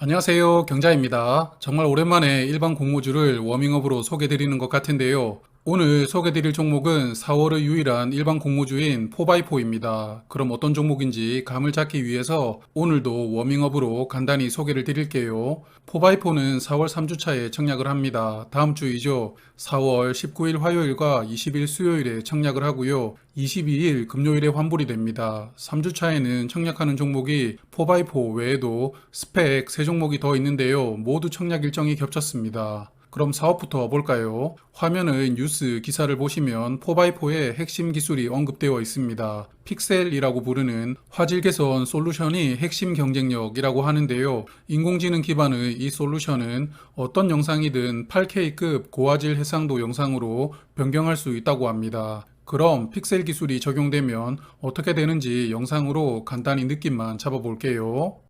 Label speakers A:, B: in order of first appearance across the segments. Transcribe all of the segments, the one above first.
A: 안녕하세요. 경자입니다. 정말 오랜만에 일반 공모주를 워밍업으로 소개드리는 것 같은데요. 오늘 소개드릴 종목은 4월의 유일한 일반 공모주인 4x4입니다. 그럼 어떤 종목인지 감을 잡기 위해서 오늘도 워밍업으로 간단히 소개를 드릴게요. 4x4는 4월 3주차에 청약을 합니다. 다음 주이죠. 4월 19일 화요일과 20일 수요일에 청약을 하고요. 22일 금요일에 환불이 됩니다. 3주차에는 청약하는 종목이 4x4 외에도 스펙 3종목이 더 있는데요. 모두 청약 일정이 겹쳤습니다. 그럼 사업부터 볼까요? 화면의 뉴스 기사를 보시면 4x4의 핵심 기술이 언급되어 있습니다. 픽셀이라고 부르는 화질 개선 솔루션이 핵심 경쟁력이라고 하는데요. 인공지능 기반의 이 솔루션은 어떤 영상이든 8K급 고화질 해상도 영상으로 변경할 수 있다고 합니다. 그럼 픽셀 기술이 적용되면 어떻게 되는지 영상으로 간단히 느낌만 잡아볼게요.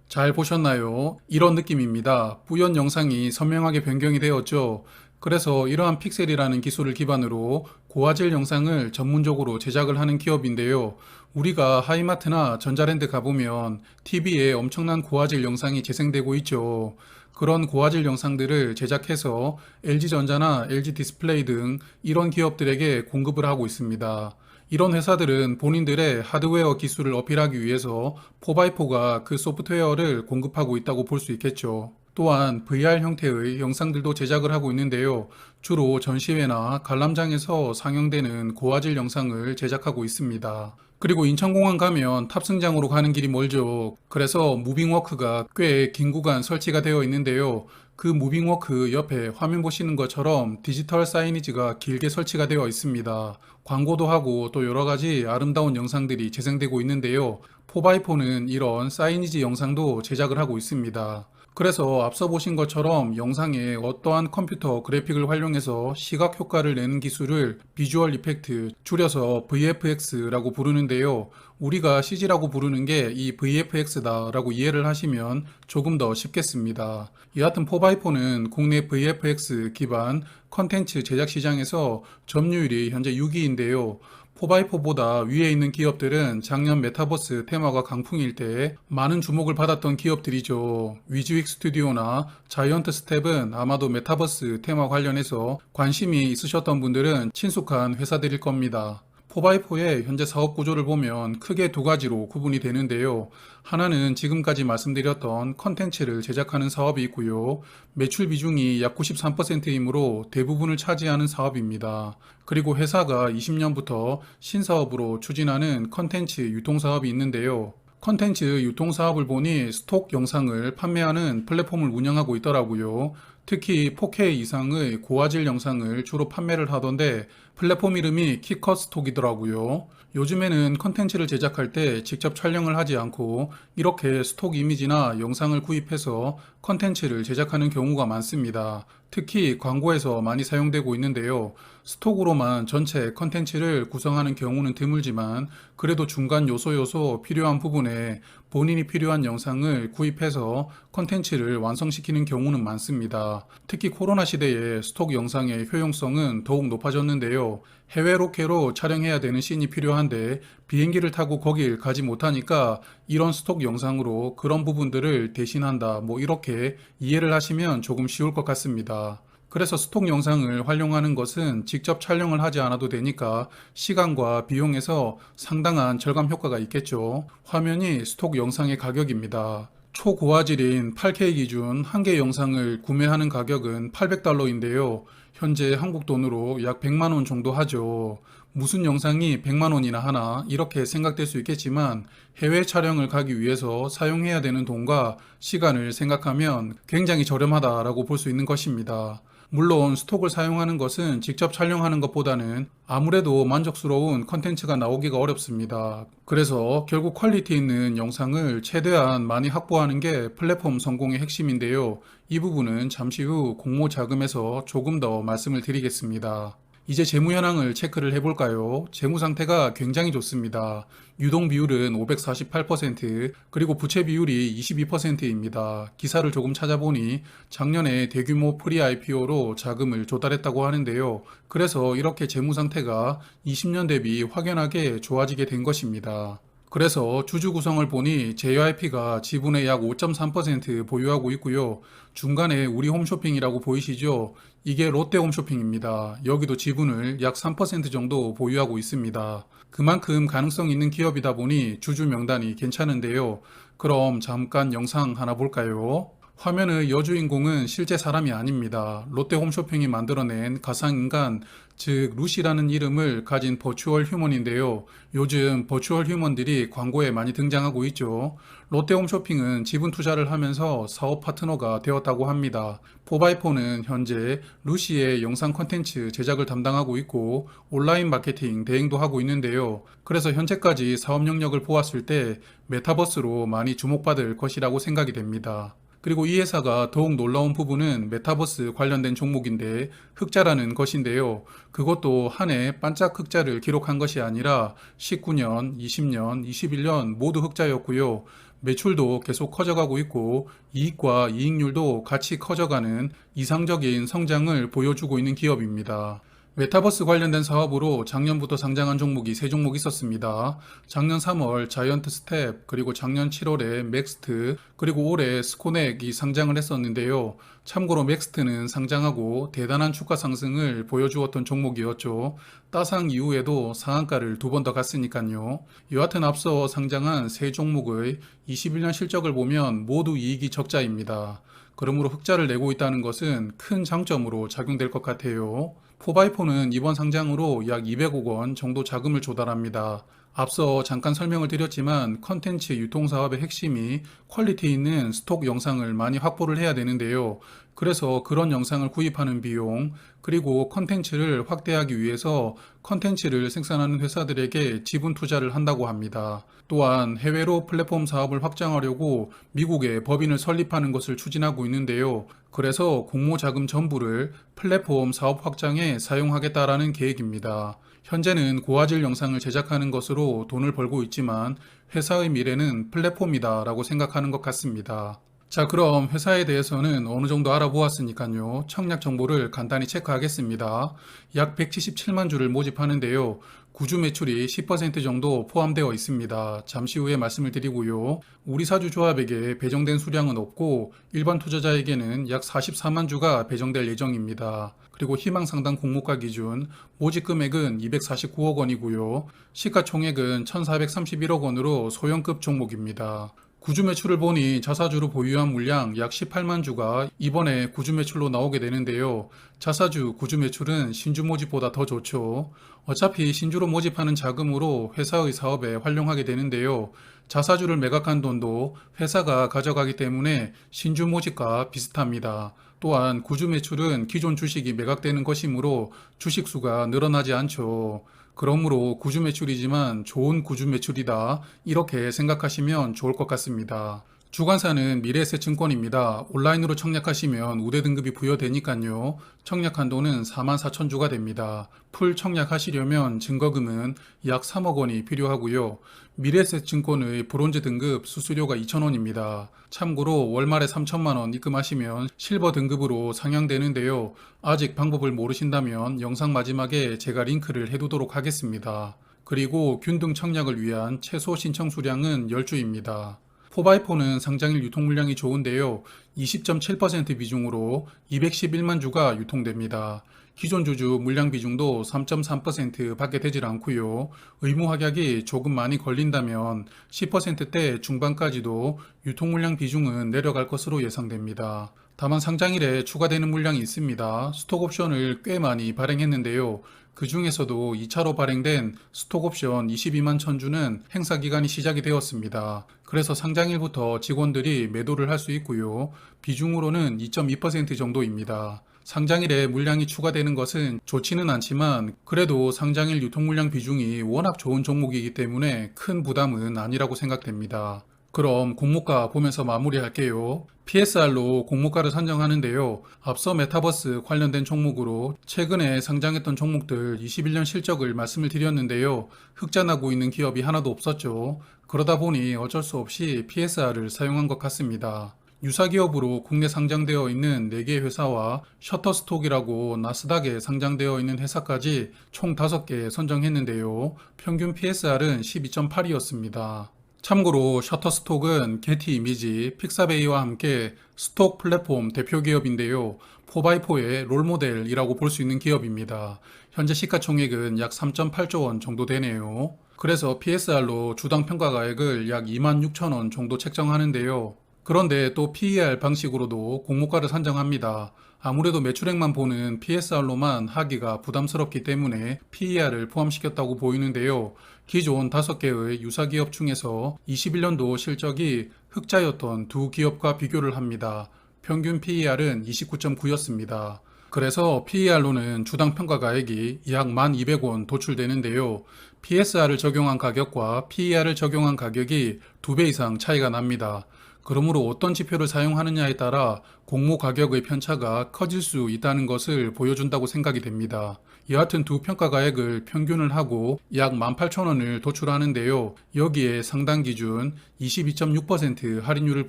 A: 잘 보셨나요? 이런 느낌입니다. 뿌연 영상이 선명하게 변경이 되었죠. 그래서 이러한 픽셀이라는 기술을 기반으로 고화질 영상을 전문적으로 제작을 하는 기업인데요. 우리가 하이마트나 전자랜드 가보면 TV에 엄청난 고화질 영상이 재생되고 있죠. 그런 고화질 영상들을 제작해서 LG전자나 LG디스플레이 등 이런 기업들에게 공급을 하고 있습니다. 이런 회사들은 본인들의 하드웨어 기술을 어필하기 위해서 4x4가 그 소프트웨어를 공급하고 있다고 볼 수 있겠죠. 또한 VR 형태의 영상들도 제작을 하고 있는데요. 주로 전시회나 관람장에서 상영되는 고화질 영상을 제작하고 있습니다. 그리고 인천공항 가면 탑승장으로 가는 길이 멀죠. 그래서 무빙워크가 꽤 긴 구간 설치가 되어 있는데요. 그 무빙워크 옆에 화면 보시는 것처럼 디지털 사이니지가 길게 설치가 되어 있습니다. 광고도 하고 또 여러 가지 아름다운 영상들이 재생되고 있는데요. 4x4는 이런 사이니지 영상도 제작을 하고 있습니다. 그래서 앞서 보신 것처럼 영상에 어떠한 컴퓨터 그래픽을 활용해서 시각 효과를 내는 기술을 비주얼 이펙트, 줄여서 VFX라고 부르는데요. 우리가 CG라고 부르는 게 이 VFX다라고 이해를 하시면 조금 더 쉽겠습니다. 여하튼 4x4는 국내 VFX 기반 컨텐츠 제작 시장에서 점유율이 현재 6위인데요. 4x4보다 위에 있는 기업들은 작년 메타버스 테마가 강풍일 때 많은 주목을 받았던 기업들이죠. 위즈윅 스튜디오나 자이언트 스텝은 아마도 메타버스 테마 관련해서 관심이 있으셨던 분들은 친숙한 회사들일 겁니다. 4x4의 현재 사업 구조를 보면 크게 두 가지로 구분이 되는데요. 하나는 지금까지 말씀드렸던 컨텐츠를 제작하는 사업이 있고요. 매출 비중이 약 93%이므로 대부분을 차지하는 사업입니다. 그리고 회사가 20년부터 신사업으로 추진하는 컨텐츠 유통사업이 있는데요. 컨텐츠 유통사업을 보니 스톡 영상을 판매하는 플랫폼을 운영하고 있더라고요. 특히 4K 이상의 고화질 영상을 주로 판매를 하던데 플랫폼 이름이 키컷스톡이더라고요. 요즘에는 컨텐츠를 제작할 때 직접 촬영을 하지 않고 이렇게 스톡 이미지나 영상을 구입해서 컨텐츠를 제작하는 경우가 많습니다. 특히 광고에서 많이 사용되고 있는데요. 스톡으로만 전체 컨텐츠를 구성하는 경우는 드물지만 그래도 중간 요소 필요한 부분에 본인이 필요한 영상을 구입해서 컨텐츠를 완성시키는 경우는 많습니다. 특히 코로나 시대에 스톡 영상의 효용성은 더욱 높아졌는데요. 해외 로케로 촬영해야 되는 씬이 필요한데 비행기를 타고 거길 가지 못하니까 이런 스톡 영상으로 그런 부분들을 대신한다. 뭐 이렇게 이해를 하시면 조금 쉬울 것 같습니다. 그래서 스톡 영상을 활용하는 것은 직접 촬영을 하지 않아도 되니까 시간과 비용에서 상당한 절감 효과가 있겠죠. 화면이 스톡 영상의 가격입니다. 초고화질인 8K 기준 한 개 영상을 구매하는 가격은 800달러인데요. 현재 한국 돈으로 약 100만 원 정도 하죠. 무슨 영상이 100만 원이나 하나 이렇게 생각될 수 있겠지만 해외 촬영을 가기 위해서 사용해야 되는 돈과 시간을 생각하면 굉장히 저렴하다라고 볼 수 있는 것입니다. 물론 스톡을 사용하는 것은 직접 촬영하는 것보다는 아무래도 만족스러운 컨텐츠가 나오기가 어렵습니다. 그래서 결국 퀄리티 있는 영상을 최대한 많이 확보하는 게 플랫폼 성공의 핵심인데요. 이 부분은 잠시 후 공모 자금에서 조금 더 말씀을 드리겠습니다. 이제 재무 현황을 체크를 해볼까요? 재무 상태가 굉장히 좋습니다. 유동 비율은 548%, 그리고 부채 비율이 22%입니다. 기사를 조금 찾아보니 작년에 대규모 프리 IPO로 자금을 조달했다고 하는데요. 그래서 이렇게 재무 상태가 20년 대비 확연하게 좋아지게 된 것입니다. 그래서 주주 구성을 보니 JYP가 지분의 약 5.3% 보유하고 있고요. 중간에 우리 홈쇼핑이라고 보이시죠? 이게 롯데 홈쇼핑입니다. 여기도 지분을 약 3% 정도 보유하고 있습니다. 그만큼 가능성 있는 기업이다 보니 주주 명단이 괜찮은데요. 그럼 잠깐 영상 하나 볼까요? 화면의 여주인공은 실제 사람이 아닙니다. 롯데 홈쇼핑이 만들어낸 가상인간, 즉 루시라는 이름을 가진 버추얼 휴먼인데요. 요즘 버추얼 휴먼들이 광고에 많이 등장하고 있죠. 롯데 홈쇼핑은 지분 투자를 하면서 사업 파트너가 되었다고 합니다. 4x4는 현재 루시의 영상 콘텐츠 제작을 담당하고 있고 온라인 마케팅 대행도 하고 있는데요. 그래서 현재까지 사업 영역을 보았을 때 메타버스로 많이 주목받을 것이라고 생각이 됩니다. 그리고 이 회사가 더욱 놀라운 부분은 메타버스 관련된 종목인데 흑자라는 것인데요. 그것도 한 해 반짝 흑자를 기록한 것이 아니라 19년, 20년, 21년 모두 흑자였고요. 매출도 계속 커져가고 있고 이익과 이익률도 같이 커져가는 이상적인 성장을 보여주고 있는 기업입니다. 메타버스 관련된 사업으로 작년부터 상장한 종목이 3종목 있었습니다. 작년 3월 자이언트 스텝, 그리고 작년 7월에 맥스트, 그리고 올해 스코넥이 상장을 했었는데요. 참고로 맥스트는 상장하고 대단한 주가 상승을 보여주었던 종목이었죠. 따상 이후에도 상한가를 2번 더 갔으니까요. 여하튼 앞서 상장한 3종목의 21년 실적을 보면 모두 이익이 적자입니다. 그러므로 흑자를 내고 있다는 것은 큰 장점으로 작용될 것 같아요. 4x4는 이번 상장으로 약 200억 원 정도 자금을 조달합니다. 앞서 잠깐 설명을 드렸지만 컨텐츠 유통 사업의 핵심이 퀄리티 있는 스톡 영상을 많이 확보를 해야 되는데요. 그래서 그런 영상을 구입하는 비용, 그리고 컨텐츠를 확대하기 위해서 컨텐츠를 생산하는 회사들에게 지분 투자를 한다고 합니다. 또한 해외로 플랫폼 사업을 확장하려고 미국에 법인을 설립하는 것을 추진하고 있는데요. 그래서 공모 자금 전부를 플랫폼 사업 확장에 사용하겠다라는 계획입니다. 현재는 고화질 영상을 제작하는 것으로 돈을 벌고 있지만 회사의 미래는 플랫폼이다라고 생각하는 것 같습니다. 자, 그럼 회사에 대해서는 어느 정도 알아보았으니까요. 청약 정보를 간단히 체크하겠습니다. 약 177만 주를 모집하는데요. 구주 매출이 10% 정도 포함되어 있습니다. 잠시 후에 말씀을 드리고요. 우리 사주 조합에게 배정된 수량은 없고 일반 투자자에게는 약 44만 주가 배정될 예정입니다. 그리고 희망상당 공모가 기준 모집 금액은 249억 원이고요. 시가총액은 1,431억 원으로 소형급 종목입니다. 구주 매출을 보니 자사주로 보유한 물량 약 18만 주가 이번에 구주 매출로 나오게 되는데요. 자사주 구주 매출은 신주 모집보다 더 좋죠. 어차피 신주로 모집하는 자금으로 회사의 사업에 활용하게 되는데요. 자사주를 매각한 돈도 회사가 가져가기 때문에 신주 모집과 비슷합니다. 또한 구주 매출은 기존 주식이 매각되는 것이므로 주식 수가 늘어나지 않죠. 그러므로 구주 매출이지만 좋은 구주 매출이다. 이렇게 생각하시면 좋을 것 같습니다. 주관사는 미래에셋증권입니다. 온라인으로 청약하시면 우대 등급이 부여되니까요. 청약 한도는 44,000주가 됩니다. 풀 청약하시려면 증거금은 약 3억 원이 필요하고요. 미래에셋증권의 브론즈 등급 수수료가 2,000원입니다. 참고로 월말에 3천만 원 입금하시면 실버 등급으로 상향되는데요. 아직 방법을 모르신다면 영상 마지막에 제가 링크를 해두도록 하겠습니다. 그리고 균등 청약을 위한 최소 신청 수량은 10주입니다. 4x4는 상장일 유통 물량이 좋은데요. 20.7% 비중으로 211만 주가 유통됩니다. 기존 주주 물량 비중도 3.3% 밖에 되질 않고요. 의무 확약이 조금 많이 걸린다면 10%대 중반까지도 유통 물량 비중은 내려갈 것으로 예상됩니다. 다만 상장일에 추가되는 물량이 있습니다. 스톡 옵션을 꽤 많이 발행했는데요. 그 중에서도 2차로 발행된 스톡옵션 22만 1000주는 행사 기간이 시작이 되었습니다. 그래서 상장일부터 직원들이 매도를 할 수 있고요. 비중으로는 2.2% 정도입니다. 상장일에 물량이 추가되는 것은 좋지는 않지만 그래도 상장일 유통 물량 비중이 워낙 좋은 종목이기 때문에 큰 부담은 아니라고 생각됩니다. 그럼 공모가 보면서 마무리할게요. PSR로 공모가를 산정하는데요. 앞서 메타버스 관련된 종목으로 최근에 상장했던 종목들 21년 실적을 말씀을 드렸는데요. 흑자 나고 있는 기업이 하나도 없었죠. 그러다 보니 어쩔 수 없이 PSR을 사용한 것 같습니다. 유사기업으로 국내 상장되어 있는 4개 회사와 셔터스톡이라고 나스닥에 상장되어 있는 회사까지 총 5개 선정했는데요. 평균 PSR은 12.8이었습니다. 참고로 셔터스톡은 게티 이미지, 픽사베이와 함께 스톡 플랫폼 대표 기업인데요. 4x4의 롤모델이라고 볼 수 있는 기업입니다. 현재 시가총액은 약 3.8조 원 정도 되네요. 그래서 PSR로 주당 평가가액을 약 2만 6천 원 정도 책정하는데요. 그런데 또 PER 방식으로도 공모가를 산정합니다. 아무래도 매출액만 보는 PSR로만 하기가 부담스럽기 때문에 PER을 포함시켰다고 보이는데요. 기존 5개의 유사기업 중에서 21년도 실적이 흑자였던 두 기업과 비교를 합니다. 평균 PER은 29.9였습니다. 그래서 PER로는 주당 평가가액이 약 1,200원 도출되는데요. PSR을 적용한 가격과 PER을 적용한 가격이 2배 이상 차이가 납니다. 그러므로 어떤 지표를 사용하느냐에 따라 공모 가격의 편차가 커질 수 있다는 것을 보여준다고 생각이 됩니다. 여하튼 두 평가가액을 평균을 하고 약 18,000원을 도출하는데요. 여기에 상당 기준 22.6% 할인율을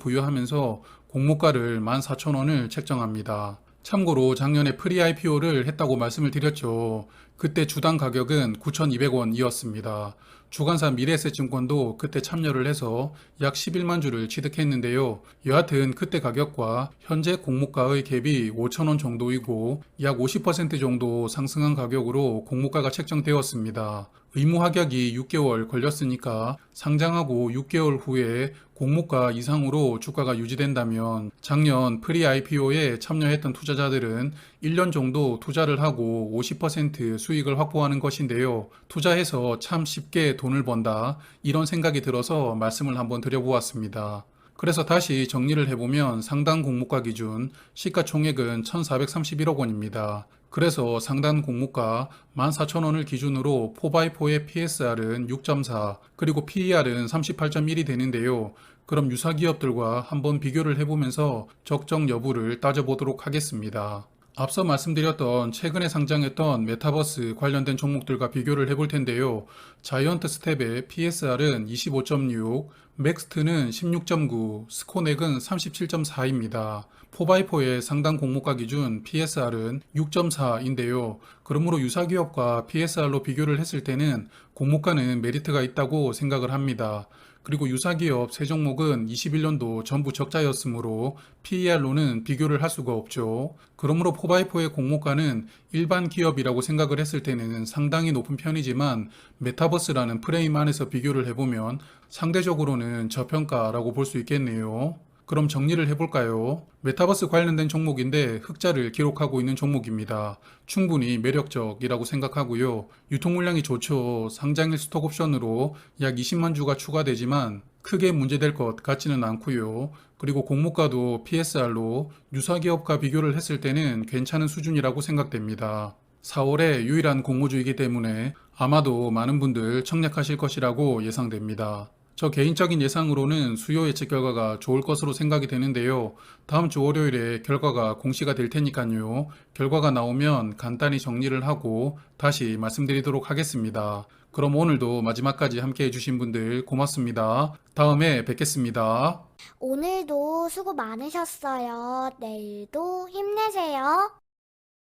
A: 부여하면서 공모가를 14,000원을 책정합니다. 참고로 작년에 프리-IPO를 했다고 말씀을 드렸죠. 그때 주당 가격은 9,200원이었습니다. 주간사 미래에셋증권도 그때 참여를 해서 약 11만 주를 취득했는데요. 여하튼 그때 가격과 현재 공모가의 갭이 5,000원 정도이고 약 50% 정도 상승한 가격으로 공모가가 책정되었습니다. 의무 합격이 6개월 걸렸으니까 상장하고 6개월 후에 공모가 이상으로 주가가 유지된다면 작년 프리-IPO에 참여했던 투자자들은 1년 정도 투자를 하고 50% 수익을 확보하는 것인데요. 투자해서 참 쉽게 돈을 번다, 이런 생각이 들어서 말씀을 한번 드려보았습니다. 그래서 다시 정리를 해보면 상당 공모가 기준 시가총액은 1,431억 원입니다. 그래서 상단 공모가 14,000원을 기준으로 4x4의 PSR은 6.4, 그리고 PER은 38.1이 되는데요. 그럼 유사기업들과 한번 비교를 해보면서 적정 여부를 따져보도록 하겠습니다. 앞서 말씀드렸던 최근에 상장했던 메타버스 관련된 종목들과 비교를 해볼 텐데요. 자이언트 스텝의 PSR은 25.6, 맥스트는 16.9, 스코넥은 37.4입니다. 4x4의 상당 공모가 기준 PSR은 6.4인데요. 그러므로 유사기업과 PSR로 비교를 했을 때는 공모가는 메리트가 있다고 생각을 합니다. 그리고 유사기업 세 종목은 21년도 전부 적자였으므로 PER로는 비교를 할 수가 없죠. 그러므로 4x4의 공모가는 일반 기업이라고 생각을 했을 때는 상당히 높은 편이지만 메타버스라는 프레임 안에서 비교를 해보면 상대적으로는 저평가라고 볼 수 있겠네요. 그럼 정리를 해볼까요? 메타버스 관련된 종목인데 흑자를 기록하고 있는 종목입니다. 충분히 매력적이라고 생각하고요. 유통 물량이 좋죠. 상장일 스톡 옵션으로 약 20만 주가 추가되지만 크게 문제될 것 같지는 않고요. 그리고 공모가도 PSR로 유사기업과 비교를 했을 때는 괜찮은 수준이라고 생각됩니다. 4월에 유일한 공모주이기 때문에 아마도 많은 분들 청약하실 것이라고 예상됩니다. 저 개인적인 예상으로는 수요 예측 결과가 좋을 것으로 생각이 되는데요. 다음 주 월요일에 결과가 공시가 될 테니까요. 결과가 나오면 간단히 정리를 하고 다시 말씀드리도록 하겠습니다. 그럼 오늘도 마지막까지 함께 해주신 분들 고맙습니다. 다음에 뵙겠습니다.
B: 오늘도 수고 많으셨어요. 내일도 힘내세요.